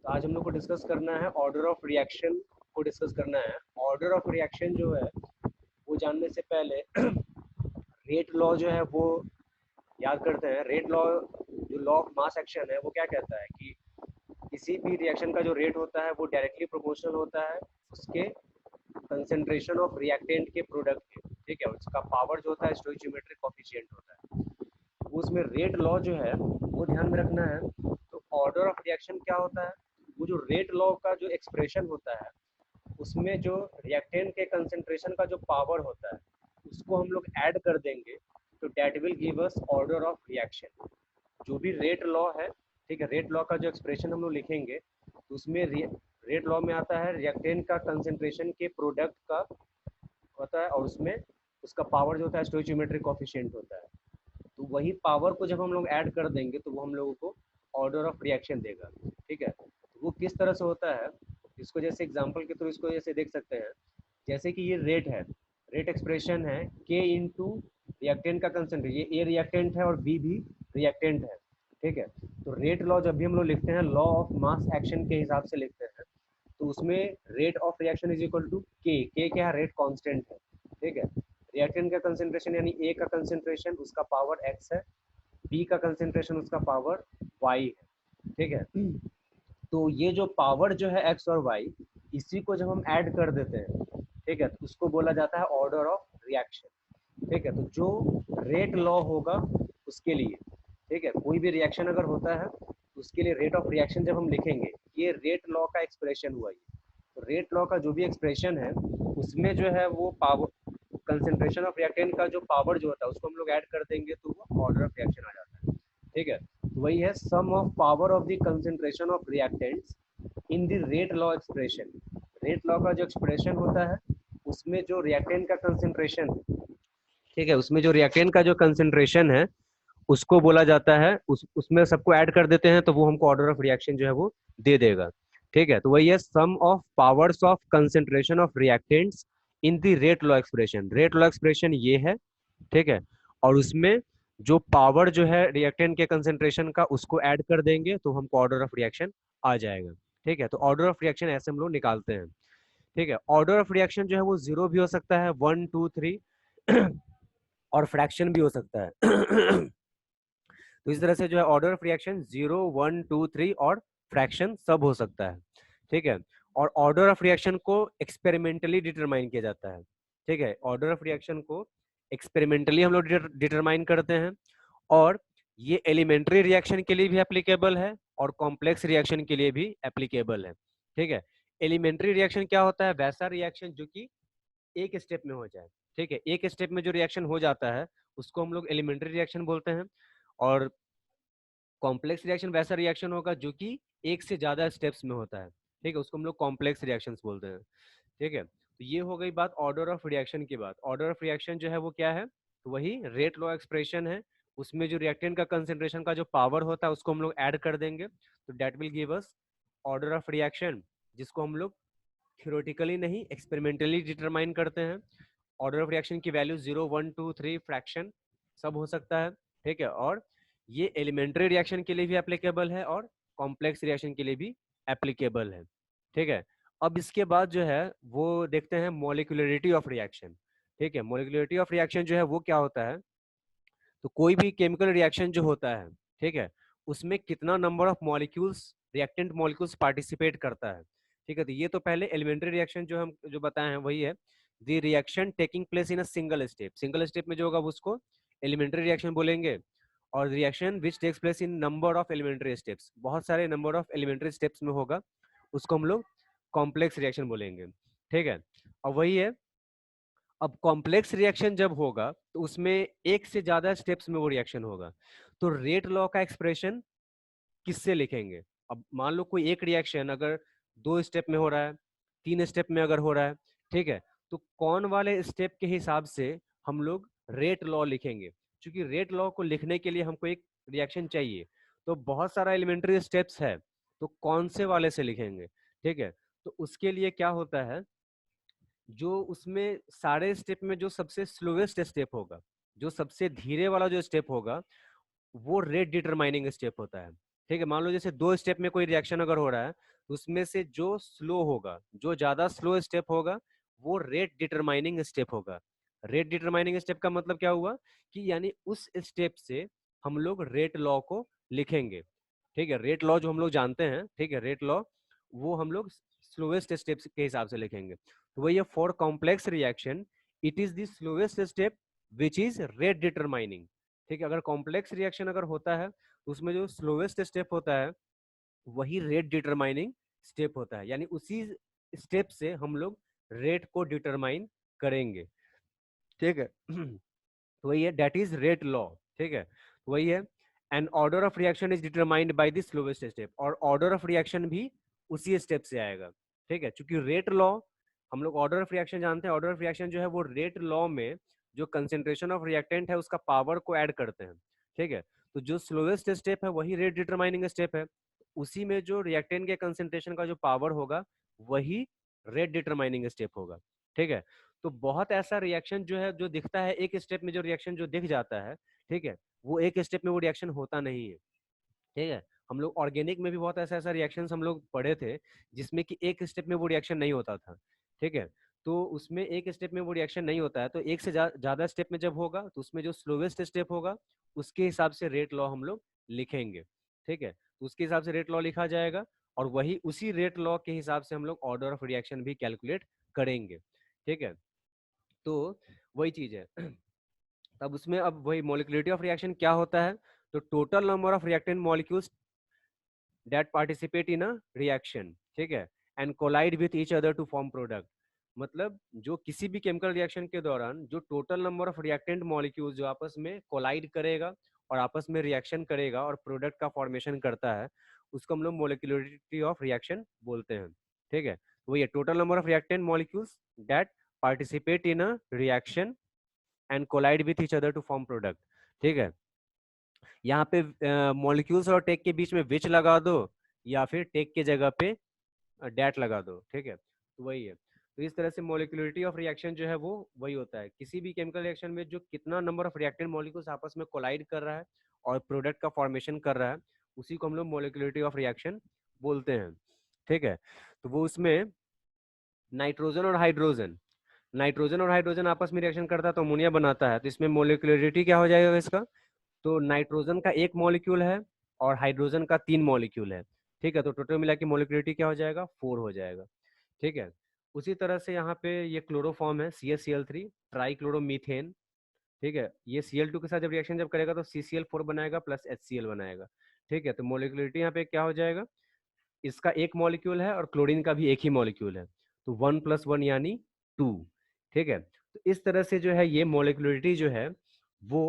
तो आज हम लोग को डिस्कस करना है ऑर्डर ऑफ रिएक्शन को डिस्कस करना है। ऑर्डर ऑफ रिएक्शन जो है वो जानने से पहले रेट लॉ जो है वो याद करते हैं। रेट लॉ जो लॉ ऑफ मास एक्शन है वो क्या कहता है कि किसी भी रिएक्शन का जो रेट होता है वो डायरेक्टली प्रोपोर्शनल होता है उसके कंसेंट्रेशन ऑफ रिएक्टेंट के प्रोडक्ट के। ठीक है, उसका पावर जो होता है स्टोइचियोमेट्रिक कोफिशिएंट होता है। वो उसमें रेट लॉ जो है वो ध्यान में रखना है। तो ऑर्डर ऑफ रिएक्शन क्या होता है, वो जो रेट लॉ का जो एक्सप्रेशन होता है उसमें जो रिएक्टेंट के कंसेंट्रेशन का जो पावर होता है उसको हम लोग ऐड कर देंगे तो that will give us order of reaction. जो भी रेट लॉ है, ठीक है, रेट लॉ का जो एक्सप्रेशन हम लोग लिखेंगे तो उसमें रेट लॉ में आता है रिएक्टेंट का कंसेंट्रेशन के प्रोडक्ट का होता है और उसमें उसका पावर जो होता है स्टोइचियोमेट्रिक कोफिशिएंट होता है। तो वही पावर को जब हम लोग ऐड कर देंगे तो वो हम लोगों को ऑर्डर ऑफ रिएक्शन देगा। ठीक है, तो वो किस तरह से होता है, इसको जैसे एग्जांपल के थ्रू इसको जैसे देख सकते हैं। जैसे कि ये रेट है, रेट एक्सप्रेशन है के इंटू रिएक्टेंट का कंसेंट्रेशन। ये ए रिएक्टेंट है और बी भी रिएक्टेंट है। ठीक है, तो रेट लॉ जब भी हम लोग लिखते हैं लॉ ऑफ मास एक्शन के हिसाब से लिखते हैं तो उसमें rate of reaction is equal to k क्या है, रेट कांस्टेंट है। ठीक है, रिएक्टेंट का कंसेंट्रेशन यानी ए का कंसेंट्रेशन उसका पावर एक्स है, बी का कंसेंट्रेशन उसका पावर वाई है। ठीक है, तो ये जो पावर जो है एक्स और वाई इसी को जब हम ऐड कर देते हैं, ठीक है, तो उसको बोला जाता है ऑर्डर ऑफ रिएक्शन। ठीक है, तो जो रेट लॉ होगा उसके लिए, ठीक है, कोई भी रिएक्शन अगर होता है तो उसके लिए रेट ऑफ रिएक्शन जब हम लिखेंगे, ये रेट लॉ का एक्सप्रेशन हुआ। ये तो रेट लॉ का जो भी एक्सप्रेशन है उसमें जो है वो पावर कंसेंट्रेशन ऑफ रिएक्टेंट का जो पावर जो होता है उसको हम लोग ऐड कर देंगे तो वो ऑर्डर ऑफ रिएक्शन आ जाता है। ठीक है, तो वही है sum of power of the concentration of reactants in the rate law expression. Rate law का जो एक्सप्रेशन होता है उसमें जो रिएक्टेंट का कंसेंट्रेशन है, ठीक है, उसमें जो रिएक्टेंट का जो कंसेंट्रेशन है उसको बोला जाता है उसमें सबको ऐड कर देते हैं तो वो हमको ऑर्डर ऑफ रिएक्शन जो है वो दे देगा। ठीक है, तो वही है sum of powers of concentration of reactants in the rate law expression. Rate law expression ये है। ठीक है, और उसमें जो पावर जो है रिएक्टेंट के कंसेंट्रेशन का उसको ऐड कर देंगे तो हमको ऑर्डर ऑफ रिएक्शन आ जाएगा। ठीक है, तो ऑर्डर ऑफ रिएक्शन ऐसे हम लोग निकालते हैं। ठीक है, ऑर्डर ऑफ रिएक्शन जो है वो जीरो भी हो सकता है, 1 2 3 और फ्रैक्शन भी हो सकता है। तो इस तरह से जो है ऑर्डर ऑफ रिएक्शन 0 1 2 3 और फ्रैक्शन सब हो सकता है। ठीक है, और ऑर्डर ऑफ रिएक्शन को एक्सपेरिमेंटली डिटरमाइन किया जाता है। ठीक है, ऑर्डर ऑफ रिएक्शन को एक्सपेरिमेंटली हम लोग डिटरमाइन करते हैं और ये एलिमेंट्री रिएक्शन के लिए भी एप्लीकेबल है और कॉम्प्लेक्स रिएक्शन के लिए भी एप्लीकेबल है। ठीक है, एलिमेंट्री रिएक्शन क्या होता है, वैसा रिएक्शन जो कि एक स्टेप में हो जाए। ठीक है, एक स्टेप में जो रिएक्शन हो जाता है उसको हम लोग एलिमेंट्री रिएक्शन बोलते हैं और कॉम्प्लेक्स रिएक्शन वैसा रिएक्शन होगा जो कि एक से ज्यादा स्टेप्स में होता है। ठीक है, उसको हम लोग कॉम्प्लेक्स रिएक्शंस बोलते हैं। ठीक है, तो ये हो गई बात ऑर्डर ऑफ रिएक्शन की बात। ऑर्डर ऑफ रिएक्शन जो है वो क्या है, तो वही रेट लॉ एक्सप्रेशन है। उसमें जो रिएक्टेंट का कंसेंट्रेशन का जो पावर होता है उसको हम लोग ऐड कर देंगे तो that will give us order of reaction, जिसको हम लोग थ्योरेटिकली नहीं एक्सपेरिमेंटली डिटरमाइन करते हैं। ऑर्डर ऑफ रिएक्शन की वैल्यू 0 1 2 3 फ्रैक्शन सब हो सकता है। ठीक है, और ये एलिमेंट्री रिएक्शन के लिए भी एप्लीकेबल है और कॉम्प्लेक्स रिएक्शन के लिए भी एप्लीकेबल है। ठीक है, अब इसके बाद जो है वो देखते हैं मॉलिक्यूलरिटी ऑफ रिएक्शन। ठीक है, मॉलिक्यूलरिटी ऑफ रिएक्शन जो है वो क्या होता है, तो कोई भी केमिकल रिएक्शन जो होता है, ठीक है, उसमें कितना number of molecules reactant molecules participate करता है। ठीक है, तो ये तो पहले एलिमेंट्री रिएक्शन जो हम जो बताए हैं वही है the reaction taking place in a single step. Single step में जो होगा उसको एलिमेंट्री रिएक्शन बोलेंगे और reaction which takes place in number of elementary steps, बहुत सारे नंबर ऑफ एलिमेंट्री स्टेप्स में होगा, उसको हम लोग कॉम्प्लेक्स रिएक्शन बोलेंगे। ठीक है, और वही है अब कॉम्प्लेक्स रिएक्शन जब होगा तो उसमें एक से ज्यादा स्टेप्स में वो रिएक्शन होगा। तो रेट लॉ का एक्सप्रेशन किससे लिखेंगे, अब मान लो कोई एक रिएक्शन अगर 2 स्टेप में हो रहा है, 3 स्टेप में अगर हो रहा है, ठीक है, तो कौन वाले स्टेप के हिसाब से हम लोग रेट लॉ लिखेंगे। क्योंकि रेट लॉ को लिखने के लिए हमको एक रिएक्शन चाहिए, तो बहुत सारा एलिमेंट्री स्टेप्स है, तो कौन से वाले से लिखेंगे। ठीक है, तो उसके लिए क्या होता है, जो उसमें सारे स्टेप में जो सबसे स्लोएस्ट स्टेप होगा, जो सबसे धीरे वाला जो स्टेप होगा वो रेट डिटरमाइनिंग स्टेप होता है। ठीक है, मान लो जैसे 2 स्टेप में कोई रिएक्शन अगर हो रहा है, तो उसमें से जो स्लो होगा, जो ज्यादा स्लो स्टेप होगा, वो रेट डिटरमाइनिंग स्टेप होगा। रेट डिटरमाइनिंग स्टेप का मतलब क्या हुआ कि यानी उस स्टेप से हम लोग रेट लॉ को लिखेंगे। ठीक है, रेट लॉ जो हम लोग जानते हैं, ठीक है, रेट लॉ वो हम लोग स्लोएस्ट स्टेप के हिसाब से लिखेंगे। तो वही है, for complex reaction it is the slowest step which is rate determining. ठीक है, अगर कॉम्प्लेक्स रिएक्शन अगर होता है तो उसमें जो स्लोएस्ट स्टेप होता है वही रेट डिटरमाइनिंग स्टेप होता है, यानी उसी स्टेप से हम लोग रेट को डिटरमाइन करेंगे। ठीक है तो वही है, दैट इज रेट लॉ। ठीक है, वही है, and order of reaction is determined by the slowest step, और ऑर्डर ऑफ रिएक्शन भी उसी स्टेप से आएगा। ठीक है, क्योंकि रेट लॉ, हम लोग ऑर्डर ऑफ रिएक्शन जानते हैं, ऑर्डर ऑफ रिएक्शन जो है वो रेट लॉ में जो कंसेंट्रेशन ऑफ रिएक्टेंट है उसका पावर को ऐड करते हैं। ठीक है, तो जो स्लोवेस्ट स्टेप है वही रेट डिटरमाइनिंग स्टेप है, उसी में जो रिएक्टेंट के कंसेंट्रेशन का जो पावर होगा वही रेट डिटरमाइनिंग स्टेप होगा। ठीक है, तो बहुत ऐसा रिएक्शन जो है जो दिखता है एक स्टेप में, जो रिएक्शन जो दिख जाता है, ठीक है, वो एक स्टेप में वो रिएक्शन होता नहीं है। ठीक है, हम लोग ऑर्गेनिक में भी बहुत ऐसा ऐसा रिएक्शंस हम लोग पढ़े थे जिसमें कि एक स्टेप में वो रिएक्शन नहीं होता था। ठीक है, तो उसमें एक स्टेप में वो रिएक्शन नहीं होता है, तो एक से ज्यादा स्टेप में जब होगा तो उसमें जो स्लोवेस्ट स्टेप होगा उसके हिसाब से रेट लॉ हम लोग लिखेंगे। ठीक है, तो उसके हिसाब से रेट लॉ लिखा जाएगा, और वही उसी रेट लॉ के हिसाब से हम लोग ऑर्डर ऑफ रिएक्शन भी कैलकुलेट करेंगे। ठीक है, तो वही चीज है तब उसमें अब वही मोलिकुलरिटी ऑफ रिएक्शन क्या होता है, तो total number of reactant molecules that participate in a reaction. ठीक है, and collide with each other to form product, मतलब जो किसी भी केमिकल रिएक्शन के दौरान जो total number of reactant molecules जो आपस में कोलाइड करेगा और आपस में रिएक्शन करेगा और प्रोडक्ट का फॉर्मेशन करता है, उसको हम लोग मोलिकुलरिटी ऑफ रिएक्शन बोलते हैं। ठीक है, तो ये total number of reactant molecules that participate in a reaction and collide with each other to form product. ठीक है, यहाँ पे मॉलिक्यूल्स और टेक के बीच में विच लगा दो, या फिर टेक के जगह पे डैट लगा दो। ठीक है, तो वही है, तो इस तरह से मोलिकुलरिटी ऑफ रिएक्शन जो है वो वही होता है, किसी भी केमिकल रिएक्शन में जो कितना नंबर ऑफ रिएक्टेंट मॉलिक्यूल्स आपस में कोलाइड कर रहा है और प्रोडक्ट का फॉर्मेशन कर रहा है, उसी को हम लोग मोलिकुलरिटी ऑफ रिएक्शन बोलते हैं। ठीक है, तो वो उसमें नाइट्रोजन और हाइड्रोजन, नाइट्रोजन और हाइड्रोजन आपस में रिएक्शन करता है तो अमोनिया बनाता है, तो इसमें मोलिकुलरिटी क्या हो जाएगा इसका, तो नाइट्रोजन का 1 मॉलिक्यूल है और हाइड्रोजन का 3 मॉलिक्यूल है। ठीक है, तो टोटल मिला के मोलिकुलरिटी क्या हो जाएगा, 4 हो जाएगा। ठीक है, उसी तरह से यहाँ पे ये क्लोरोफॉर्म है CaCl3 ट्राइक्लोरोमीथेन। ठीक है, ये Cl2 के साथ जब रिएक्शन जब करेगा तो CCl4 बनाएगा प्लस HCl बनाएगा। ठीक है, तो मोलिकुलरिटी यहाँ पे क्या हो जाएगा, इसका 1 मॉलिक्यूल है और क्लोरीन का भी 1 ही मॉलिक्यूल है, तो 1+1 यानी 2। ठीक है, तो इस तरह से जो है ये मोलिकुलरिटी जो है वो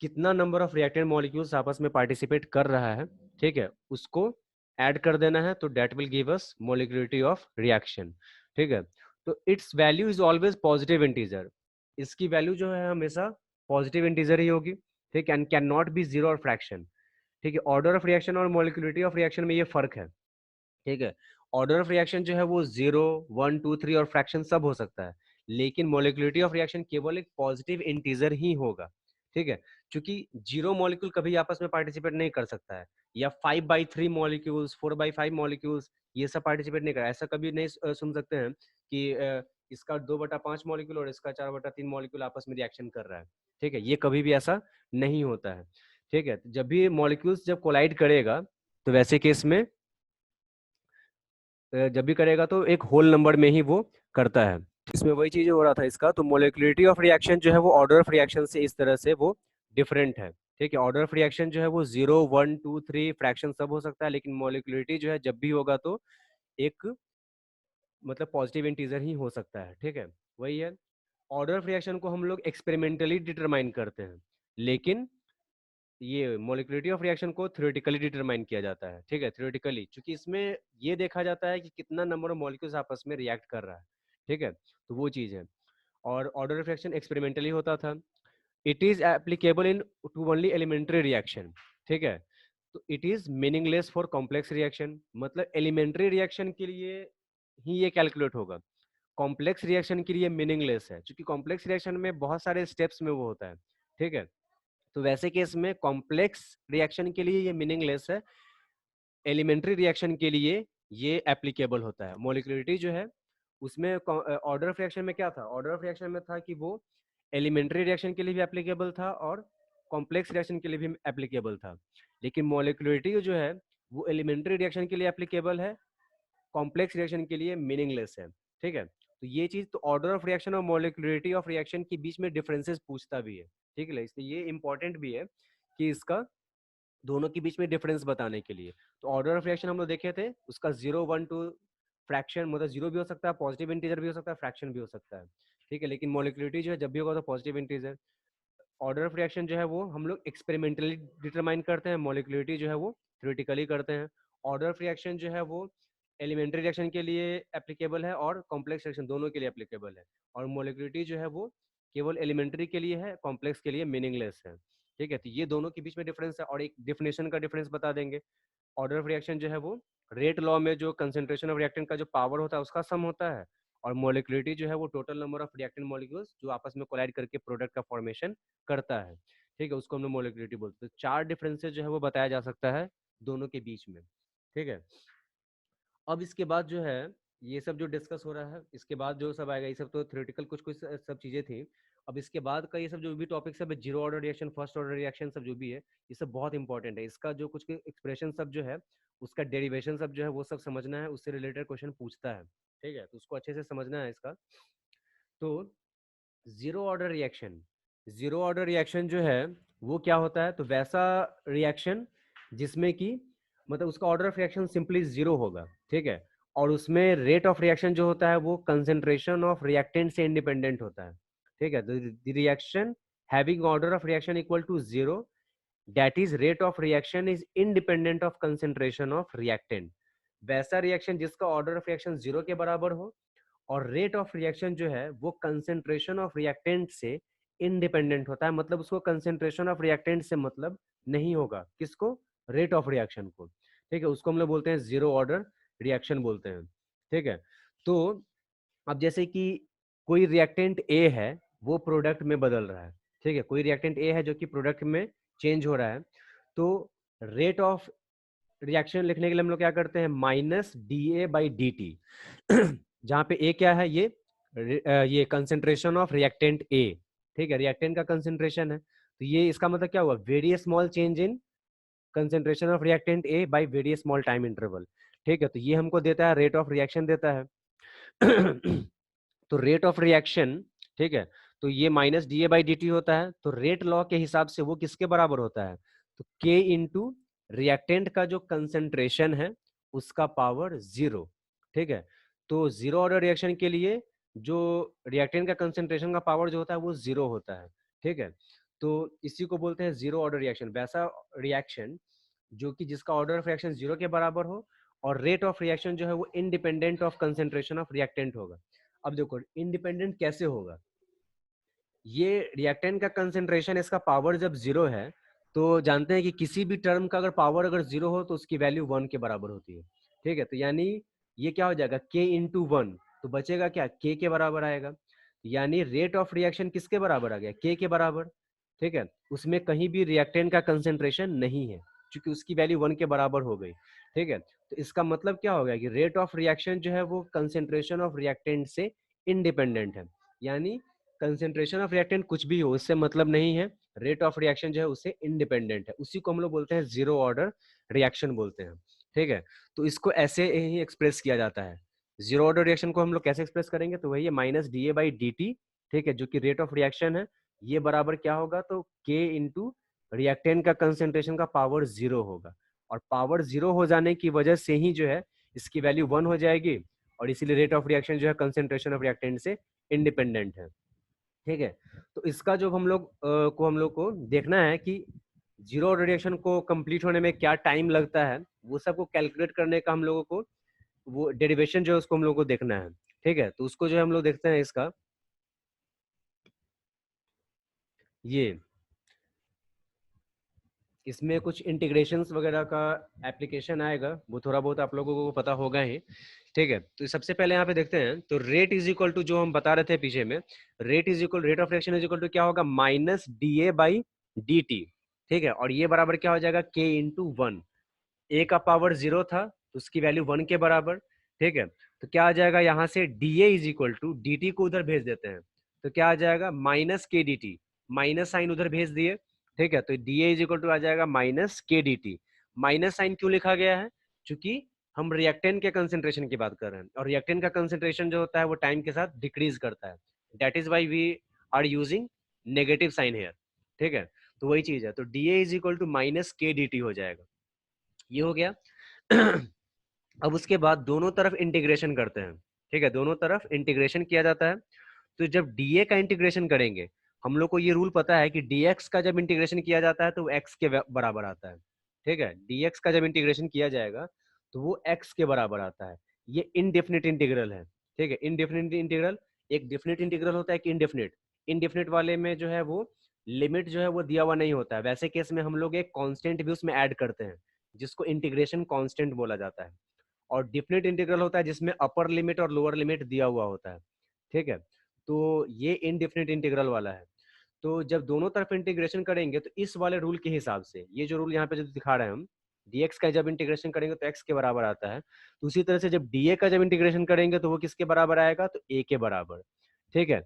कितना नंबर ऑफ रिएक्टेंट मॉलिक्यूल्स आपस में पार्टिसिपेट कर रहा है, ठीक है, उसको ऐड कर देना है, तो that will give us molecularity of reaction. ठीक है, तो it's value is always positive integer, इसकी वैल्यू जो है हमेशा पॉजिटिव इंटीजर ही होगी। ठीक है, and can not be zero और फ्रैक्शन। ठीक है, ऑर्डर ऑफ रिएक्शन और मोलिकुलरिटी ऑफ रिएक्शन में ये फर्क है। ठीक है, ऑर्डर ऑफ रिएक्शन जो है वो 0, 1, 2, 3 और फ्रैक्शन सब हो सकता है, लेकिन मोलिकुलरिटी ऑफ रिएक्शन केवल एक पॉजिटिव इंटीजर ही होगा। ठीक है, क्योंकि जीरो मॉलिक्यूल कभी आपस में पार्टिसिपेट नहीं कर सकता है, या 5/3 मॉलिक्यूल्स, 4/5 मॉलिक्यूल्स ये सब पार्टिसिपेट नहीं कर, ऐसा कभी नहीं सुन सकते हैं कि इसका 2/5 मॉलिक्यूल और इसका 4/3 मॉलिक्यूल आपस में रिएक्शन कर रहा है। ठीक है, ये कभी भी ऐसा नहीं होता है। ठीक है, जब भी मॉलिक्यूल्स जब कोलाइड करेगा तो वैसे केस में जब भी करेगा तो एक होल नंबर में ही वो करता है। इसमें वही चीज हो रहा था इसका, तो मोलिकुलरिटी ऑफ रिएक्शन जो है वो ऑर्डर ऑफ रिएक्शन से इस तरह से वो डिफरेंट है। ठीक है, ऑर्डर ऑफ रिएक्शन जो है वो 0, 1, 2, 3 फ्रैक्शन सब हो सकता है, लेकिन मोलिकुलरिटी जो है जब भी होगा तो एक मतलब पॉजिटिव इंटीजर ही हो सकता है। ठीक है, वही है, ऑर्डर ऑफ रिएक्शन को हम लोग एक्सपेरिमेंटली डिटरमाइन करते हैं, लेकिन ये मोलिकुलरिटी ऑफ रिएक्शन को थ्योरेटिकली डिटरमाइन किया जाता है। ठीक है, थ्योरेटिकली, क्योंकि इसमें ये देखा जाता है कि कितना नंबर ऑफ मॉलिक्यूल्स आपस में रिएक्ट कर रहा है। ठीक है, तो वो चीज है, और ऑर्डर ऑफ रिएक्शन एक्सपेरिमेंटली होता था। It is applicable in to only elementary reaction. ठीक है, तो it is meaningless for complex reaction, मतलब एलिमेंट्री रिएक्शन के लिए ही ये कैलकुलेट होगा, कॉम्प्लेक्स रिएक्शन के लिए मीनिंगलेस है, क्योंकि कॉम्प्लेक्स रिएक्शन में बहुत सारे स्टेप्स में वो होता है। ठीक है, तो वैसे केस में कॉम्प्लेक्स रिएक्शन के लिए ये मीनिंगलेस है, एलिमेंट्री रिएक्शन के लिए ये एप्लीकेबल होता है। मॉलिक्यूलरिटी जो है उसमें ऑर्डर ऑफ रिएक्शन में क्या था, ऑर्डर ऑफ रिएक्शन में था कि वो एलिमेंट्री रिएक्शन के लिए भी एप्लीकेबल था और कॉम्प्लेक्स रिएक्शन के लिए भी एप्लीकेबल था। लेकिन मॉलिक्यूलरिटी जो है वो एलिमेंट्री रिएक्शन के लिए एप्लीकेबल है, कॉम्प्लेक्स रिएक्शन के लिए मीनिंगलेस है। ठीक है, तो ये चीज तो ऑर्डर ऑफ रिएक्शन और मॉलिक्यूलरिटी ऑफ रिएक्शन के बीच में डिफरेंसेस पूछता भी है। ठीक है, इसलिए ये इंपॉर्टेंट भी है कि इसका दोनों के बीच में डिफरेंस बताने के लिए। तो ऑर्डर ऑफ रिएक्शन हम लोग देखे थे, उसका 0 1 2 फ्रैक्शन, मतलब 0 भी हो सकता है, पॉजिटिव इंटीजर भी हो सकता है, फ्रैक्शन भी हो सकता है। ठीक है, लेकिन मॉलिक्यूलरिटी जो है जब भी होगा तो positive integer. Order of reaction जो है वो हम लोग एक्सपेरिमेंटली डिटरमाइन करते हैं, मॉलिक्यूलरिटी जो है वो थ्योरेटिकली करते हैं। ऑर्डर ऑफ रिएक्शन जो है वो एलिमेंट्री रिएक्शन के लिए एप्लीकेबल है और कॉम्प्लेक्स रिएक्शन दोनों के लिए एप्लीकेबल है। और मॉलिक्यूलरिटी जो है वो केवल एलिमेंट्री के लिए है, कॉम्प्लेक्स के लिए मीनिंगलेस है। ठीक है, तो ये दोनों के बीच में डिफरेंस है और एक डिफिनेशन का डिफरेंस बता देंगे। ऑर्डर ऑफ रिएक्शन जो है वो रेट लॉ में जो कंसेंट्रेशन ऑफ रिएक्टेंट का जो पावर होता है उसका सम होता है, और मॉलिक्यूलरिटी जो है वो total number of reactant molecules जो आपस में कोलाइड करके प्रोडक्ट का फॉर्मेशन करता है। ठीक है, उसको हम लोग मॉलिक्यूलरिटी बोलते हैं। तो 4 डिफरेंसेस जो है वो बताया जा सकता है दोनों के बीच में। ठीक है, अब इसके बाद जो है ये सब जो डिस्कस हो रहा है, इसके बाद जो सब आएगा ये सब तो थ्योरेटिकल कुछ कुछ सब चीजें थी। अब इसके बाद का ये सब जो भी टॉपिक सब है, zero order reaction, first order reaction सब जो भी है, ये सब बहुत इंपॉर्टेंट है। इसका जो कुछ एक्सप्रेशन सब जो है, उसका डेरिवेशन सब जो है वो सब समझना है, उससे रिलेटेड क्वेश्चन पूछता है। ठीक है, तो उसको अच्छे से समझना है इसका। तो zero order reaction, zero order reaction जो है वो क्या होता है, तो वैसा रिएक्शन जिसमें कि मतलब उसका order of reaction simply zero होगा। ठीक है, और उसमें रेट ऑफ रिएक्शन जो होता है वो कंसेंट्रेशन ऑफ रिएक्टेंट से इंडिपेंडेंट होता है। ठीक है, the reaction having order of reaction equal to zero, that is rate of reaction is independent of concentration of reactant. वैसा रिएक्शन जिसका ऑर्डर ऑफ रिएक्शन जीरो के बराबर हो और रेट ऑफ रिएक्शन जो है वो कंसेंट्रेशन ऑफ रिएक्टेंट से इंडिपेंडेंट होता है, मतलब उसको कंसेंट्रेशन ऑफ रिएक्टेंट से मतलब नहीं होगा, किसको, रेट ऑफ रिएक्शन को। ठीक है, उसको हम लोग बोलते हैं जीरो ऑर्डर रिएक्शन बोलते हैं। ठीक है, तो अब जैसे कि कोई रिएक्टेंट ए है वो प्रोडक्ट में बदल रहा है। ठीक है, कोई रिएक्टेंट ए है जो कि प्रोडक्ट में चेंज हो रहा है, तो रेट ऑफ रिएक्शन लिखने के लिए हम लोग क्या करते हैं, minus d A by d T, जहां पे ए क्या है, ये कंसेंट्रेशन ऑफ रिएक्टेंट ए। ठीक है, रिएक्टेंट का कंसेंट्रेशन है, तो ये इसका मतलब क्या हुआ, very small change in concentration of reactant A by very small time interval. ठीक है, तो ये हमको देता है रेट ऑफ रिएक्शन देता है। तो रेट ऑफ रिएक्शन, ठीक है, तो ये minus d A by d T होता है, तो रेट लॉ के हिसाब से वो किसके बराबर होता है, तो के इंटू रिएक्टेंट का जो कंसेंट्रेशन है उसका पावर जीरो। ठीक है, तो जीरो ऑर्डर रिएक्शन के लिए जो रिएक्टेंट का कंसेंट्रेशन का पावर जो होता है वो जीरो होता है। ठीक है, तो इसी को बोलते हैं जीरो ऑर्डर रिएक्शन, वैसा रिएक्शन जो कि जिसका ऑर्डर ऑफ रिएक्शन जीरो के बराबर हो और रेट ऑफ रिएक्शन जो है वो independent of concentration of reactant होगा। अब देखो इंडिपेंडेंट कैसे होगा, ये रिएक्टेंट का कंसेंट्रेशन, इसका पावर जब जीरो है तो जानते हैं कि किसी भी टर्म का अगर पावर अगर जीरो हो तो उसकी वैल्यू 1 के बराबर होती है। ठीक है, तो यानी ये क्या हो जाएगा, k इंटू वन, तो बचेगा क्या, k के बराबर आएगा, यानी रेट ऑफ रिएक्शन किसके बराबर आ गया, k के बराबर। ठीक है, उसमें कहीं भी रिएक्टेंट का कंसेंट्रेशन नहीं है क्योंकि उसकी वैल्यू 1 के बराबर हो गई। ठीक है, तो इसका मतलब क्या हो गया कि रेट ऑफ रिएक्शन जो है वो कंसेंट्रेशन ऑफ रिएक्टेंट से इंडिपेंडेंट है, यानी कंसेंट्रेशन ऑफ रिएक्टेंट कुछ भी हो इससे मतलब नहीं है, रेट ऑफ रिएक्शन जो है उससे इंडिपेंडेंट है, उसी को हम लोग बोलते हैं जीरो ऑर्डर रिएक्शन बोलते हैं। ठीक है, तो इसको ऐसे ही एक्सप्रेस किया जाता है। जीरो ऑर्डर रिएक्शन को हम लोग कैसे एक्सप्रेस करेंगे, तो वही है minus d A by d t. ठीक है, जो कि रेट ऑफ रिएक्शन है, ये बराबर क्या होगा, तो के इंटू रिएक्टेंट का कंसेंट्रेशन का पावर जीरो होगा, और पावर जीरो हो जाने की वजह से ही जो है इसकी वैल्यू 1 हो जाएगी, और इसीलिए रेट ऑफ रिएक्शन जो है कंसेंट्रेशन ऑफ रिएक्टेंट से इंडिपेंडेंट है। ठीक है, तो इसका जो हम लोग को देखना है कि जीरो रिएक्शन को कंप्लीट होने में क्या टाइम लगता है, वो सब को कैलकुलेट करने का हम लोगों को वो डेरिवेशन जो है उसको हम लोग को देखना है। ठीक है, तो उसको जो है हम लोग देखते हैं इसका, ये इसमें कुछ इंटीग्रेशंस वगैरह का एप्लीकेशन आएगा, वो थोड़ा बहुत आप लोगों को पता होगा ही। ठीक है, तो सबसे पहले यहाँ पे देखते हैं, तो रेट इज इक्वल टू जो हम बता रहे थे पीछे में, rate of reaction is equal to क्या होगा, minus d A by d t. ठीक है, और ये बराबर क्या हो जाएगा, के इंटू वन। ए का पावर 0 था तो उसकी वैल्यू 1 के बराबर, ठीक है। तो क्या आ जाएगा यहाँ से d A is equal to d t को उधर भेज देते हैं तो क्या आ जाएगा minus k d T, minus sign उधर भेज दिए, ठीक है। तो D A is equal to आ जाएगा minus k d T. Minus sign क्यों लिखा गया है? क्योंकि हम रिएक्टेंट के कंसेंट्रेशन की बात कर रहे हैं और रिएक्टेंट का कंसेंट्रेशन जो होता है वो टाइम के साथ डिक्रीज करता है, that is why we are using negative sign here, ठीक है। तो वही चीज है, तो D A is equal to minus k d t हो जाएगा, ये हो गया। अब उसके बाद दोनों तरफ इंटीग्रेशन करते हैं, ठीक है, दोनों तरफ इंटीग्रेशन किया जाता है। तो जब डी ए का इंटीग्रेशन करेंगे, हम लोग को ये रूल पता है कि dx का जब इंटीग्रेशन किया जाता है तो वो x के बराबर आता है, ठीक है। dx का जब इंटीग्रेशन किया जाएगा तो वो x के बराबर आता है। ये इनडेफिनिट इंटीग्रल है, ठीक है। इनडेफिनिट इंटीग्रल, एक डेफिनिट इंटीग्रल होता है, एक इनडेफिनिट। इनडेफिनिट वाले में जो है वो लिमिट जो है वो दिया हुआ नहीं होता है, वैसे केस में हम लोग एक कांस्टेंट भी उसमें ऐड करते हैं जिसको इंटीग्रेशन कांस्टेंट बोला जाता है। और डेफिनिट इंटीग्रल होता है जिसमें अपर लिमिट और लोअर लिमिट दिया हुआ होता है, ठीक है। तो ये इनडेफिनिट इंटीग्रल वाला है। तो जब दोनों तरफ इंटीग्रेशन करेंगे तो इस वाले रूल के हिसाब से, ये जो रूल यहाँ पे जो दिखा रहे हैं हम, dx का जब इंटीग्रेशन करेंगे तो x के बराबर आता है, तो उसी तरह से जब dA का जब इंटीग्रेशन करेंगे तो वो किसके बराबर आएगा? तो a के बराबर, ठीक है।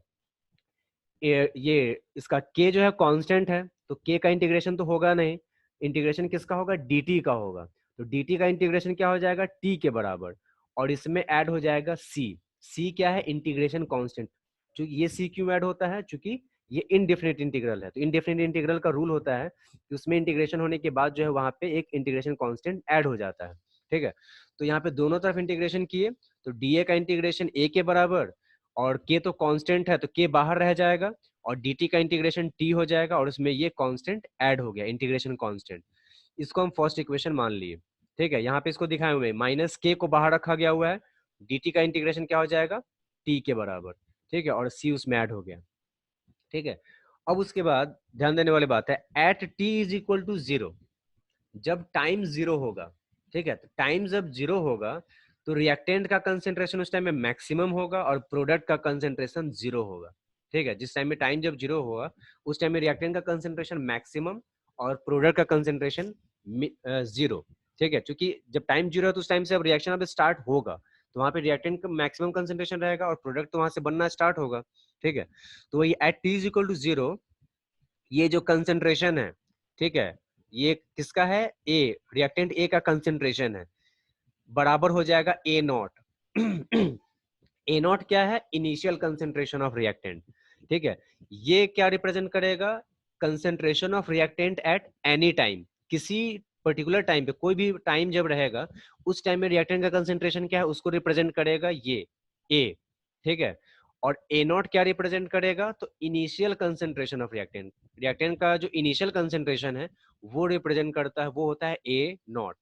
ये इसका k जो है कांस्टेंट है तो k का इंटीग्रेशन तो होगा नहीं, इंटीग्रेशन किसका होगा? dt का होगा। तो dt का इंटीग्रेशन क्या हो जाएगा? t के बराबर, और इसमें ऐड हो जाएगा c क्या है? Integration constant. क्योंकि ये c क्यों ऐड होता है? क्योंकि ये इनडेफिनिट इंटीग्रल है, तो इनडेफिनिट इंटीग्रल का रूल होता है कि उसमें इंटीग्रेशन होने के बाद जो है वहां पे एक इंटीग्रेशन कांस्टेंट ऐड हो जाता है, ठीक है। तो यहाँ पे दोनों तरफ इंटीग्रेशन किए तो डी का इंटीग्रेशन a के बराबर, और k तो कांस्टेंट है तो k बाहर रह जाएगा, और dt का इंटीग्रेशन t हो जाएगा, और उसमें ये कांस्टेंट ऐड हो गया, इंटीग्रेशन कांस्टेंट। इसको हम फर्स्ट इक्वेशन मान लिए, ठीक है। यहाँ पे इसको दिखाए हुए माइनस k को बाहर रखा गया हुआ है, dt का इंटीग्रेशन क्या हो जाएगा? t के बराबर, ठीक है, और c उसमें ऐड हो गया, ठीक है। अब उसके बाद ध्यान देने वाली बात है, at t is equal to 0, जब टाइम 0 होगा, ठीक है, तो टाइम जब 0 होगा तो रिएक्टेंट का कंसेंट्रेशन उस टाइम में मैक्सिमम होगा और प्रोडक्ट का कंसेंट्रेशन 0 होगा, ठीक है। जिस टाइम में टाइम जब 0 होगा उस टाइम में रिएक्टेंट का कंसेंट्रेशन मैक्सिमम और प्रोडक्ट का कंसेंट्रेशन 0, ठीक है। क्योंकि जब टाइम 0 है तो उस टाइम से अब रिएक्शन अब स्टार्ट होगा, तो वहां पे रिएक्टेंट का मैक्सिमम कंसेंट्रेशन रहेगा और प्रोडक्ट तो वहां से बनना स्टार्ट होगा, ठीक है। तो वही at t is equal to 0, ये जो कंसेंट्रेशन है, ठीक है, ये किसका है? ए, रिएक्टेंट ए का कंसेंट्रेशन है, बराबर हो जाएगा ए नॉट। ए नॉट क्या है? इनिशियल कंसेंट्रेशन ऑफ रिएक्टेंट, ठीक है। ये क्या रिप्रेजेंट करेगा? Concentration of reactant at any time, किसी पर्टिकुलर टाइम पे, कोई भी टाइम जब रहेगा उस टाइम में रिएक्टेंट का कंसेंट्रेशन क्या है उसको रिप्रेजेंट करेगा ये ए, ठीक है। और ए नॉट क्या रिप्रेजेंट करेगा? तो initial concentration of reactant, reactant का जो इनिशियल कंसेंट्रेशन है वो रिप्रेजेंट करता है, वो होता है ए नॉट,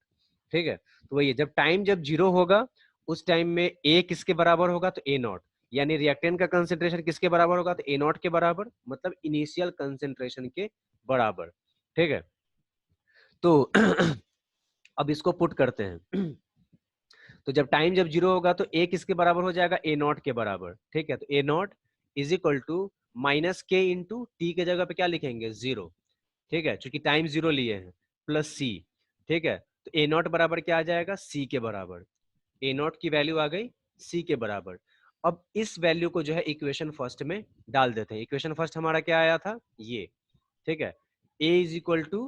ठीक है। तो वही जब टाइम जब 0 होगा उस टाइम में ए किसके बराबर होगा? तो ए नॉट, यानी रिएक्टेंट का कंसेंट्रेशन किसके बराबर होगा? तो ए नॉट के बराबर, मतलब इनिशियल कंसेंट्रेशन के बराबर, ठीक है। तो अब इसको पुट करते हैं। तो जब टाइम जब 0 होगा तो ए किसके बराबर हो जाएगा? ए नॉट के बराबर, ठीक है। तो A not is equal to minus K into T के जगह पे क्या लिखेंगे? 0, ठीक है, क्योंकि टाइम 0 लिए हैं, प्लस सी, ठीक है। तो ए नॉट बराबर क्या आ जाएगा? सी के बराबर, ए नॉट की वैल्यू आ गई सी के बराबर। अब इस वैल्यू को जो है इक्वेशन फर्स्ट में डाल देते हैं। इक्वेशन फर्स्ट हमारा क्या आया था? ये, ठीक है, ए इज इक्वल टू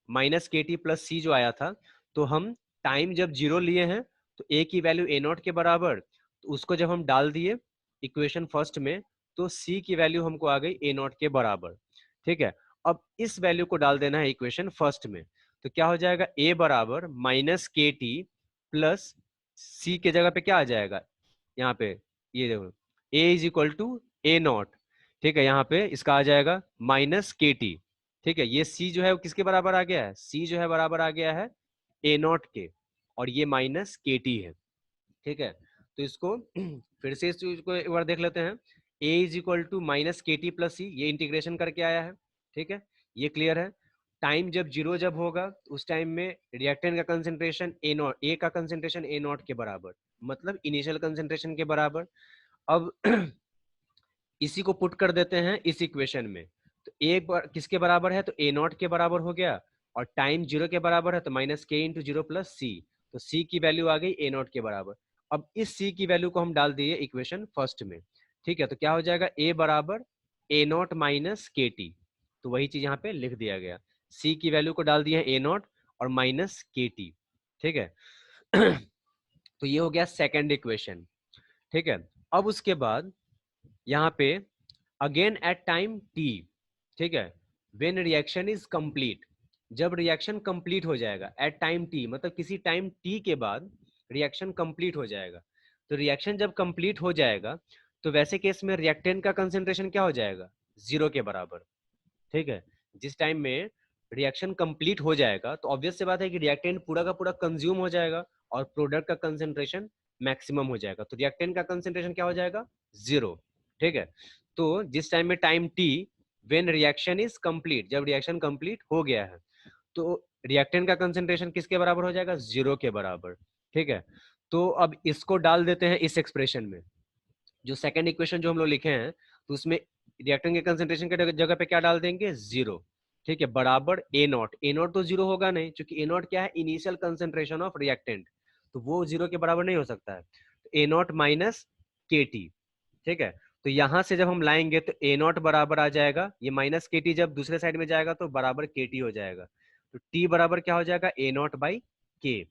माइनस के टी प्लस सी जो आया था, तो हम टाइम जब 0 लिए हैं तो ए की वैल्यू ए नॉट के बराबर, तो उसको जब हम डाल दिए इक्वेशन फर्स्ट में तो सी की वैल्यू हमको आ गई ए नॉट के बराबर, ठीक है। अब इस वैल्यू को डाल देना है इक्वेशन फर्स्ट में, तो क्या हो जाएगा? ए बराबर माइनस के टी प्लस सी के जगह पे क्या आ जाएगा? यहाँ पे ये देखो, A is equal to A not, ठीक है, यहाँ पे इसका आ जाएगा माइनस के टी, ठीक है। ये सी जो है वो किसके बराबर आ गया है? सी जो है बराबर आ गया है ए नॉट के, और ये माइनस के टी है, ठीक है। तो इसको फिर से इस चीज को एक बार देख लेते हैं। ए इज इक्वल टू माइनस के टी प्लस सी, ये इंटीग्रेशन करके आया है, ठीक है, ये क्लियर है। टाइम जब 0 जब होगा उस टाइम में रिएक्टेंट का कंसेंट्रेशन ए नॉट, ए का कंसेंट्रेशन ए नॉट के बराबर, मतलब इनिशियल कंसेंट्रेशन के बराबर। अब इसी को पुट कर देते हैं इस इक्वेशन में, तो ए किसके बराबर है? तो ए नॉट के बराबर हो गया, और टाइम 0 के बराबर है तो माइनस के इंटू 0 प्लस सी, तो सी की वैल्यू आ गई ए नॉट के बराबर। अब इस सी की वैल्यू को हम डाल दिए इक्वेशन फर्स्ट में, ठीक है, तो क्या हो जाएगा ए बराबर ए नॉट माइनस के टी, तो वही चीज यहाँ पे लिख दिया गया, सी की वैल्यू को डाल दिया ए नॉट और माइनस के टी, ठीक है। तो ये हो गया सेकेंड इक्वेशन, ठीक है। अब उसके बाद यहाँ पे अगेन एट टाइम टी, ठीक है, व्हेन रिएक्शन इज कंप्लीट, जब रिएक्शन कंप्लीट हो जाएगा एट टाइम टी, मतलब किसी टाइम टी के बाद रिएक्शन कंप्लीट हो जाएगा, तो रिएक्शन जब कंप्लीट हो जाएगा तो वैसे केस में रिएक्टेंट का कंसेंट्रेशन क्या हो जाएगा, 0 के बराबर, ठीक है। जिस टाइम में रिएक्शन कंप्लीट हो जाएगा तो ऑब्वियस सी बात है कि रिएक्टेंट पूरा का पूरा कंज्यूम हो जाएगा और प्रोडक्ट का कंसेंट्रेशन मैक्सिमम हो जाएगा, तो रिएक्टेंट का कंसेंट्रेशन क्या हो जाएगा, 0, ठीक है। तो जिस टाइम में time T when reaction is complete, जब रिएक्शन कंप्लीट हो गया है तो रिएक्टेंट का कंसेंट्रेशन किसके बराबर हो जाएगा, 0 के बराबर, ठीक है। तो अब इसको डाल देते हैं इस एक्सप्रेशन में, जो सेकंड इक्वेशन जो हम लोग लिखे हैं, तो उसमें रिएक्टेंट के कंसेंट्रेशन के जगह पे क्या डाल देंगे, 0, ठीक है, बराबर ए नॉट, ए नॉट तो 0 होगा नहीं क्योंकि ए नॉट क्या है, इनिशियल कंसेंट्रेशन ऑफ रिएक्टेंट, तो वो 0 के बराबर नहीं हो सकता है, तो ए नॉट माइनस के टी, ठीक है। तो यहां से जब हम लाएंगे तो ए नॉट बराबर आ जाएगा, ये माइनस के टी जब दूसरे साइड में जाएगा तो बराबर के टी हो जाएगा, तो टी बराबर क्या हो जाएगा, ए नॉट बाई के,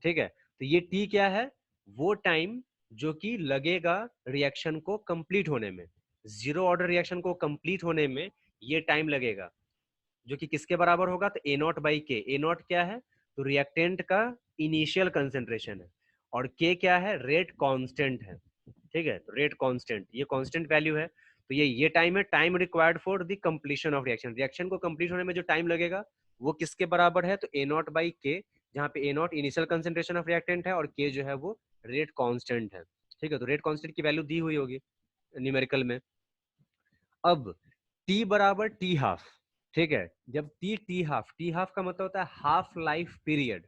ठीक है। तो ये टी क्या है, वो टाइम जो कि लगेगा रिएक्शन को कंप्लीट होने में, जीरो ऑर्डर रिएक्शन को कंप्लीट होने में ये टाइम लगेगा, जो कि किसके बराबर होगा, तो ए नॉट बाई के, ए नॉट क्या है, तो रिएक्टेंट का इनिशियल कंसेंट्रेशन है, और के क्या है, रेट कांस्टेंट है, ठीक है, तो रेट कांस्टेंट, ये कांस्टेंट वैल्यू है, तो ये टाइम है, time required for the completion of reaction, reaction को कंप्लीट होने में जो टाइम लगेगा वो किसके बराबर है, तो ए नॉट बाई के, जहाँ पे A not initial concentration of reactant है और के जो है वो रेट कांस्टेंट है, ठीक है। तो रेट कांस्टेंट की वैल्यू दी हुई होगी न्यूमेरिकल में। अब टी बराबर टी हाफ, ठीक है, जब टी हाफ, टी हाफ का मतलब होता है half life period,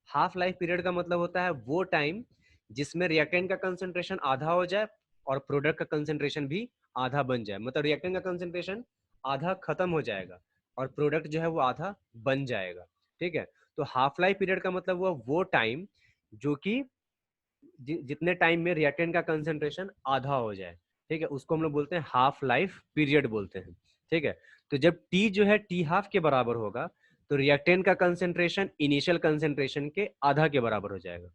half life period का मतलब होता है वो टाइम जिसमें रिएक्टेंट का कंसेंट्रेशन आधा हो जाए और प्रोडक्ट का कंसेंट्रेशन भी आधा बन जाए, मतलब रिएक्टेंट का कंसेंट्रेशन आधा खत्म हो जाएगा और प्रोडक्ट जो है वो आधा बन जाएगा, ठीक है। तो हाफ लाइफ पीरियड का मतलब हुआ वो टाइम जो कि जितने टाइम में रिएक्टेंट का कंसेंट्रेशन आधा हो जाए, ठीक है, उसको हम लोग बोलते हैं हाफ लाइफ पीरियड बोलते हैं, ठीक है। तो जब टी जो है टी हाफ के बराबर होगा तो रिएक्टेंट का कंसेंट्रेशन इनिशियल कंसेंट्रेशन के आधा के बराबर हो जाएगा,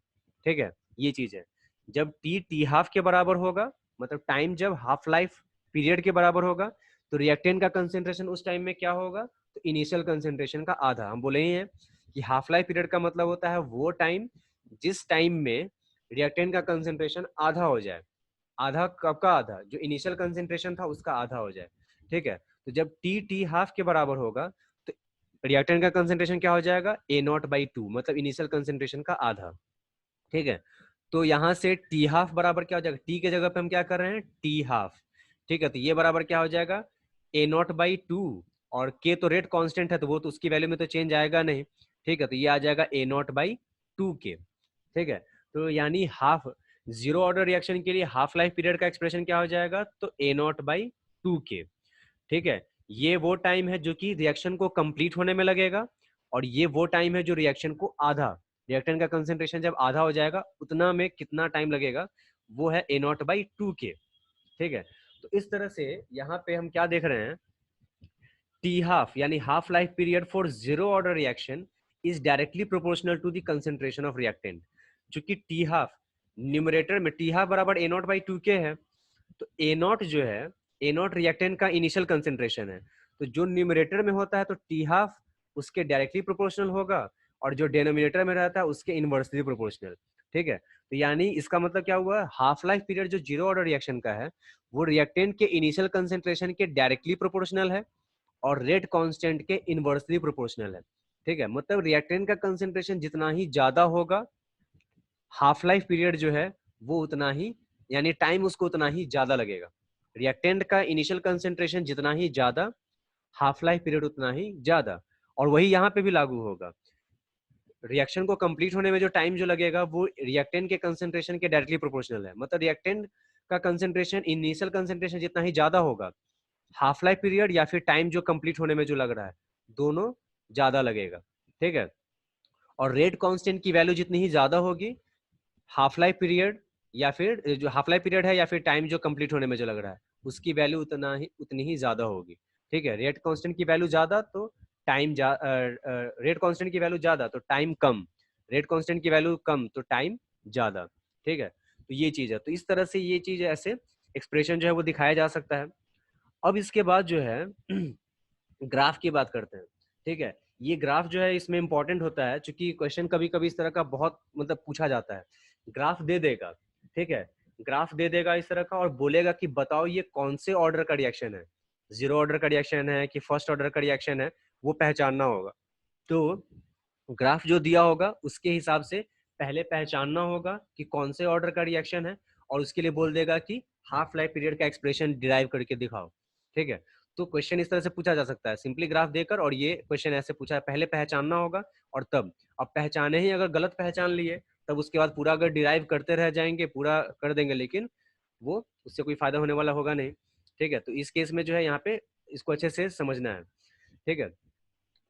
ठीक है, ये चीज है। जब टी टी हाफ के बराबर होगा, मतलब टाइम जब हाफ लाइफ पीरियड के बराबर होगा, तो रिएक्टेंट का कंसेंट्रेशन उस टाइम में क्या होगा, तो इनिशियल कंसेंट्रेशन का आधा। हम बोले ही हैं कि हाफ लाइफ पीरियड का मतलब होता है वो टाइम जिस टाइम में रिएक्टेंट का कंसेंट्रेशन आधा हो जाए, आधा कब का, आधा जो इनिशियल कंसेंट्रेशन था उसका आधा हो जाए, ठीक है। तो जब टी टी हाफ के बराबर होगा तो रिएक्टेंट का कंसेंट्रेशन क्या हो जाएगा, ए नॉट बाई टू, मतलब इनिशियल कंसेंट्रेशन का आधा, ठीक है। तो यहां से टी हाफ बराबर क्या हो जाएगा, टी के जगह पे हम क्या कर रहे हैं, टी हाफ, ठीक है, तो ये बराबर क्या हो जाएगा, ए नॉट बाई टू, और के तो रेट कांस्टेंट है तो वो तो उसकी वैल्यू में तो चेंज आएगा नहीं, ठीक है, तो ये आ जाएगा ए नॉट बाई टू के, ठीक है। तो यानी हाफ जीरो ऑर्डर रिएक्शन के लिए हाफ लाइफ पीरियड का एक्सप्रेशन क्या हो जाएगा, तो ए नॉट बाई टू के, ठीक है। ये वो टाइम है जो कि रिएक्शन को कंप्लीट होने में लगेगा, और ये वो टाइम है जो रिएक्शन को आधा, रिएक्टेंट का कंसेंट्रेशन जब आधा हो जाएगा उतना में कितना टाइम लगेगा, वो है ए नॉट बाई टू के, ठीक है। तो इस तरह से यहाँ पे हम क्या देख रहे हैं, टी हाफ यानी half life period for zero order reaction is directly proportional to the concentration of reactant, चूंकि टी हाफ न्यूमरेटर में टी हाफ बराबर ए नॉट बाई टू के है, तो ए नॉट जो है, ए नॉट रिएक्टेंट का इनिशियल कंसेंट्रेशन है, तो जो न्यूमरेटर में होता है तो टी हाफ उसके डायरेक्टली प्रोपोर्शनल होगा, और जो डेनोमिनेटर में रहता है उसके इनवर्सली प्रोपोर्शनल, ठीक है। तो यानी इसका मतलब क्या हुआ, हाफ लाइफ पीरियड जो जीरो ऑर्डर रिएक्शन का है वो रिएक्टेंट के इनिशियल कंसेंट्रेशन के डायरेक्टली प्रोपोर्शनल है और रेट कांस्टेंट के इनवर्सली प्रोपोर्शनल है, ठीक है। मतलब रिएक्टेंट का कंसेंट्रेशन जितना ही ज्यादा होगा, हाफ लाइफ पीरियड जो है वो उतना ही, यानी टाइम उसको उतना ही ज्यादा लगेगा, रिएक्टेंट का इनिशियल कंसेंट्रेशन जितना ही ज्यादा, हाफ लाइफ पीरियड उतना ही ज्यादा। और वही यहाँ पे भी लागू होगा, रिएक्शन को कंप्लीट होने में जो टाइम जो लगेगा वो रिएक्टेंट के कंसेंट्रेशन के डायरेक्टली प्रोपोर्शनल है, मतलब रिएक्टेंट का कंसेंट्रेशन इनिशियल कंसेंट्रेशन जितना ही ज्यादा होगा, हाफ लाइफ पीरियड या फिर टाइम जो कंप्लीट होने में जो लग रहा है, दोनों ज्यादा लगेगा, ठीक है। और रेट कांस्टेंट की वैल्यू जितनी ही ज्यादा होगी, हाफ लाइफ पीरियड या फिर जो हाफ लाइफ पीरियड है या फिर टाइम जो कंप्लीट होने में जो लग रहा है उसकी वैल्यू उतनी ही ज्यादा होगी, ठीक है। रेट कांस्टेंट की वैल्यू ज्यादा तो टाइम रेट कांस्टेंट की वैल्यू ज्यादा तो टाइम कम, रेट कांस्टेंट की वैल्यू कम तो टाइम ज्यादा, ठीक है। तो ये चीज है, तो इस तरह से ये चीज ऐसे एक्सप्रेशन जो है वो दिखाया जा सकता है। अब इसके बाद जो है ग्राफ की बात करते हैं, ठीक है। ये ग्राफ जो है इसमें इंपॉर्टेंट होता है, क्योंकि क्वेश्चन कभी कभी इस तरह का बहुत मतलब पूछा जाता है। ग्राफ दे देगा, ठीक है, ग्राफ दे देगा इस तरह का और बोलेगा कि बताओ ये कौन से ऑर्डर का रिएक्शन है, जीरो ऑर्डर का रिएक्शन है कि फर्स्ट ऑर्डर का रिएक्शन है, वो पहचानना होगा। तो ग्राफ जो दिया होगा उसके हिसाब से पहले पहचानना होगा कि कौन से ऑर्डर का रिएक्शन है, और उसके लिए बोल देगा कि हाफ लाइफ पीरियड का एक्सप्रेशन डिराइव करके दिखाओ, ठीक है। तो क्वेश्चन इस तरह से पूछा जा सकता है, सिंपली ग्राफ देकर, और ये क्वेश्चन ऐसे पूछा है, पहले पहचानना होगा और तब, अब पहचाने ही अगर गलत पहचान लिए तब उसके बाद पूरा अगर डिराइव करते रह जाएंगे पूरा कर देंगे, लेकिन वो उससे कोई फायदा होने वाला होगा नहीं, ठीक है। तो इस केस में जो है यहाँ पे इसको अच्छे से समझना है, ठीक है।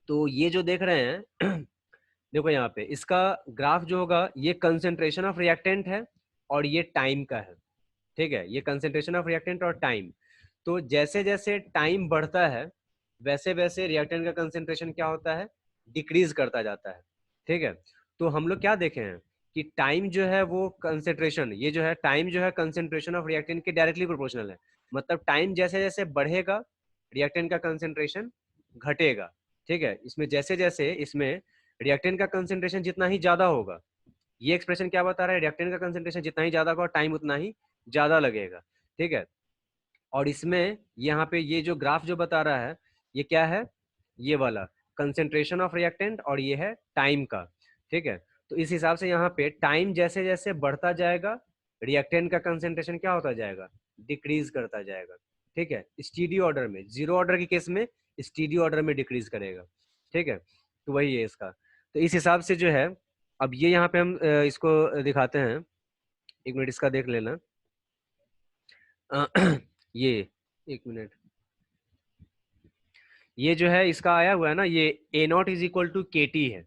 तो ये जो देख रहे हैं देखो यहाँ पे इसका ग्राफ जो होगा ये कंसेंट्रेशन ऑफ रिएक्टेंट है और ये टाइम का है, ठीक है। ये कंसेंट्रेशन ऑफ रिएक्टेंट और टाइम, तो जैसे जैसे टाइम बढ़ता है वैसे वैसे रिएक्टेंट का कंसेंट्रेशन क्या होता है, डिक्रीज करता जाता है, ठीक है। तो हम लोग क्या देखे हैं कि टाइम जो है वो कंसेंट्रेशन, ये जो है टाइम जो है कंसेंट्रेशन ऑफ रिएक्टेंट के डायरेक्टली प्रोपोर्शनल है। मतलब टाइम जैसे जैसे बढ़ेगा रिएक्टेंट का कंसेंट्रेशन घटेगा, ठीक है। इसमें जैसे जैसे इसमें रिएक्टेंट का कंसेंट्रेशन जितना ही ज्यादा होगा, ये एक्सप्रेशन क्या बता रहा है, रिएक्टेंट का कंसेंट्रेशन जितना ही ज्यादा होगा टाइम उतना ही ज्यादा लगेगा, ठीक है। और इसमें यहाँ पे ये जो ग्राफ जो बता रहा है ये क्या है, ये वाला कंसेंट्रेशन ऑफ रिएक्टेंट और ये है टाइम का, ठीक है। तो इस हिसाब से यहाँ पे टाइम जैसे जैसे बढ़ता जाएगा रिएक्टेंट का कंसेंट्रेशन क्या होता जाएगा, डिक्रीज करता जाएगा, ठीक है। स्टीडी ऑर्डर में, जीरो ऑर्डर के केस में स्टीडी ऑर्डर में डिक्रीज करेगा, ठीक है। तो वही है इसका। तो इस हिसाब से जो है अब ये यहाँ पे हम इसको दिखाते हैं, एक मिनट इसका देख लेना। ये एक मिनट, ये जो है इसका आया हुआ है ना, ये A not is equal to K T है,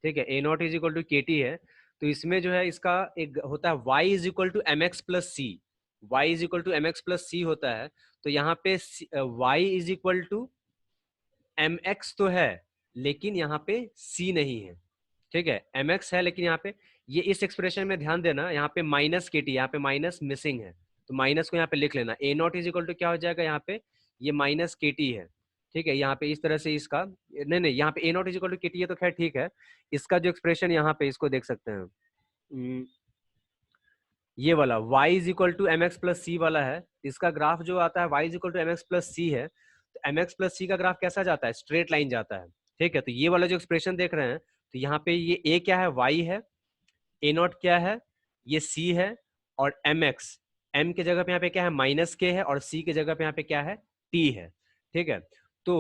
ठीक है। A not is equal to K T है, तो इसमें जो है इसका एक होता है Y is equal to M x plus C, Y is equal to M x plus C होता है। तो यहाँ पे Y is equal to M X तो है लेकिन यहाँ पे सी नहीं है, ठीक है। एम एक्स है लेकिन यहाँ पे ये इस एक्सप्रेशन में ध्यान देना, यहाँ पे माइनस के टी, यहाँ पे माइनस मिसिंग है, तो माइनस को यहाँ पे लिख लेना। ए नॉट इज इक्वल टू क्या हो जाएगा, यहाँ पे ये माइनस के टी है, ठीक है। यहाँ पे इस तरह से इसका नहीं नहीं, यहाँ पे A not is equal to K T है तो खैर ठीक है। इसका जो एक्सप्रेशन यहाँ पे इसको देख सकते हैं, ये वाला y is equal to M x plus C वाला है, इसका ग्राफ जो आता है y is equal to M x plus C है। तो एम एक्स प्लस सी का ग्राफ कैसा जाता है, स्ट्रेट लाइन जाता है, ठीक है। तो ये वाला जो एक्सप्रेशन देख रहे हैं, तो यहाँ पे ये a क्या है, y है, ए नॉट क्या है, ये c है, और एम एक्स, m के जगह पे यहाँ पे क्या है माइनस के है, और c के जगह पे यहाँ पे क्या है t है, ठीक है। तो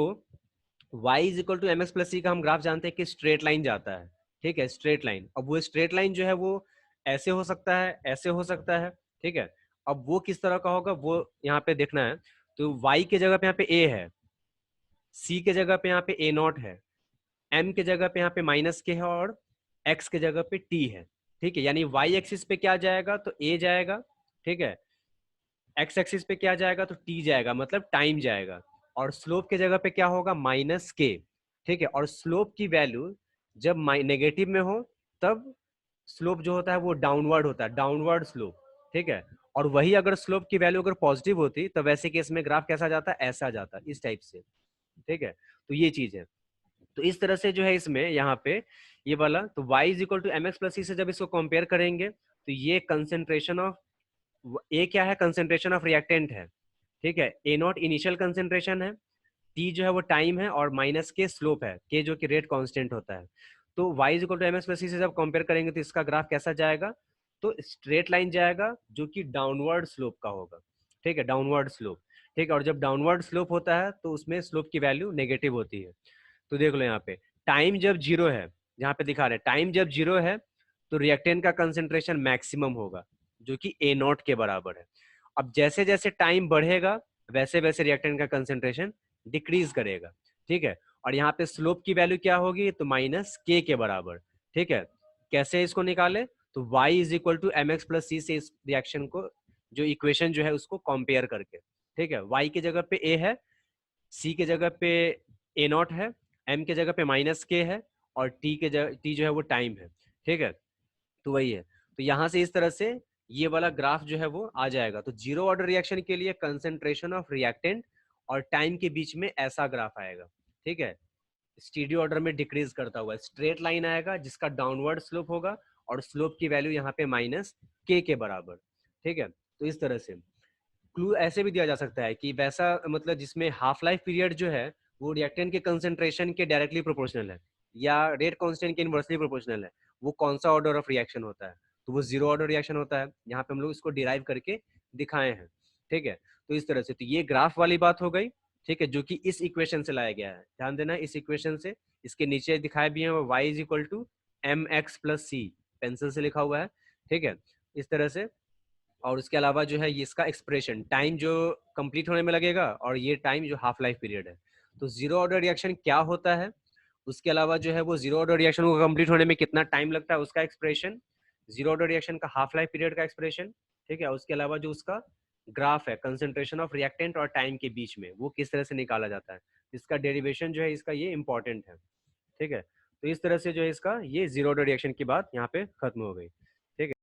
y is equal to M x plus C का हम ग्राफ जानते हैं कि स्ट्रेट लाइन जाता है, ठीक है, स्ट्रेट लाइन। अब वो स्ट्रेट लाइन जो है वो ऐसे हो सकता है, ऐसे हो सकता है, ठीक है। अब वो किस तरह का होगा वो यहाँ पे देखना है। तो y के जगह पे यहाँ पे a है, c के जगह पे यहाँ पे a नॉट है, m के जगह पे यहाँ पे माइनस के है, और x के जगह पे t है, ठीक है। यानी y एक्सिस पे क्या जाएगा तो a जाएगा, ठीक है। x एक्सिस पे क्या जाएगा तो t जाएगा, मतलब टाइम जाएगा। और स्लोप के जगह पे क्या होगा माइनस के, ठीक है। और स्लोप की वैल्यू जब नेगेटिव में हो तब स्लोप जो होता है वो डाउनवर्ड होता है, डाउनवर्ड स्लोप, ठीक है। और वही अगर स्लोप की वैल्यू अगर पॉजिटिव होती तो वैसे केस में ग्राफ कैसा जाता है, ऐसा जाता, इस टाइप से, ठीक है। तो ये चीज है। तो इस तरह से जो है इसमें यहाँ पे ये वाला, तो y is equal to M x plus C से जब इसको कंपेयर करेंगे तो ये कंसेंट्रेशन ऑफ ए क्या है, कंसेंट्रेशन ऑफ रिएक्टेंट है, ठीक है। ए नॉट इनिशियल कंसेंट्रेशन है, टी जो है वो टाइम है, और माइनस के स्लोप है, के जो कि रेट कांस्टेंट होता है। तो y is equal to M x plus C से जब कंपेयर करेंगे तो इसका ग्राफ कैसा जाएगा, तो स्ट्रेट लाइन जाएगा जो कि डाउनवर्ड स्लोप का होगा, ठीक है, डाउनवर्ड स्लोप, ठीक है। और जब डाउनवर्ड स्लोप होता है तो उसमें स्लोप की वैल्यू नेगेटिव होती है। तो देख लो यहाँ पे टाइम जब जीरो है, यहाँ पे दिखा रहे हैं टाइम जब जीरो है तो रिएक्टेंट का कंसेंट्रेशन मैक्सिमम होगा जो कि ए नॉट के बराबर है। अब जैसे जैसे टाइम बढ़ेगा वैसे वैसे रिएक्टेंट का कंसेंट्रेशन डिक्रीज करेगा, ठीक है। और यहाँ पे स्लोप की वैल्यू क्या होगी, तो माइनस के बराबर। ठीक है, कैसे इसको निकाले, तो y is equal to M x plus C से इस रिएक्शन को जो इक्वेशन जो है उसको कंपेयर करके। ठीक है, y की जगह पे a है, c के जगह पे a नॉट है, m के जगह पे माइनस के है, और t के जगह t जो है वो टाइम है। ठीक है, तो वही है। तो यहाँ से इस तरह से ये वाला ग्राफ जो है वो आ जाएगा। तो जीरो ऑर्डर रिएक्शन के लिए कंसेंट्रेशन ऑफ रिएक्टेंट और टाइम के बीच में ऐसा ग्राफ आएगा। ठीक है, स्टीडी ऑर्डर में डिक्रीज करता हुआ स्ट्रेट लाइन आएगा जिसका डाउनवर्ड स्लोप होगा, और स्लोप की वैल्यू यहाँ पे माइनस के बराबर। ठीक है, तो इस तरह से क्लू ऐसे भी दिया जा सकता है कि वैसा मतलब जिसमें हाफ लाइफ पीरियड जो है वो रिएक्टेंट के कंसेंट्रेशन के डायरेक्टली प्रोपोर्शनल है, या रेट कांस्टेंट के इनवर्सली प्रोपोर्शनल है, वो कौन सा ऑर्डर ऑफ रिएक्शन होता है, तो वो जीरो ऑर्डर रिएक्शन होता है। यहाँ पे हम लोग इसको डिराइव करके दिखाए हैं। ठीक है, तो इस तरह से तो ये ग्राफ वाली बात हो गई। ठीक है, जो कि इस इक्वेशन से लाया गया है, ध्यान देना इस इक्वेशन से। इसके नीचे दिखाए भी है y is equal to M x plus c, pencil से लिखा हुआ है। ठीक है, इस तरह से। और उसके अलावा जो है ये इसका एक्सप्रेशन टाइम जो कंप्लीट होने में लगेगा, और ये टाइम जो हाफ लाइफ पीरियड है। तो जीरो ऑर्डर रिएक्शन क्या होता है, उसके अलावा जो है वो जीरो ऑर्डर रिएक्शन को कंप्लीट होने में कितना टाइम लगता है उसका एक्सप्रेशन, जीरो ऑर्डर रिएक्शन का हाफ लाइफ पीरियड का एक्सप्रेशन। ठीक है, उसके अलावा जो उसका ग्राफ है कंसेंट्रेशन ऑफ रिएक्टेंट और टाइम के बीच में, वो किस तरह से निकाला जाता है, इसका डेरिवेशन जो है इसका ये इंपॉर्टेंट है। ठीक है, तो इस तरह से जो है इसका ये जीरो ऑर्डर रिएक्शन की बात यहाँ पे खत्म हो गई। ठीक है।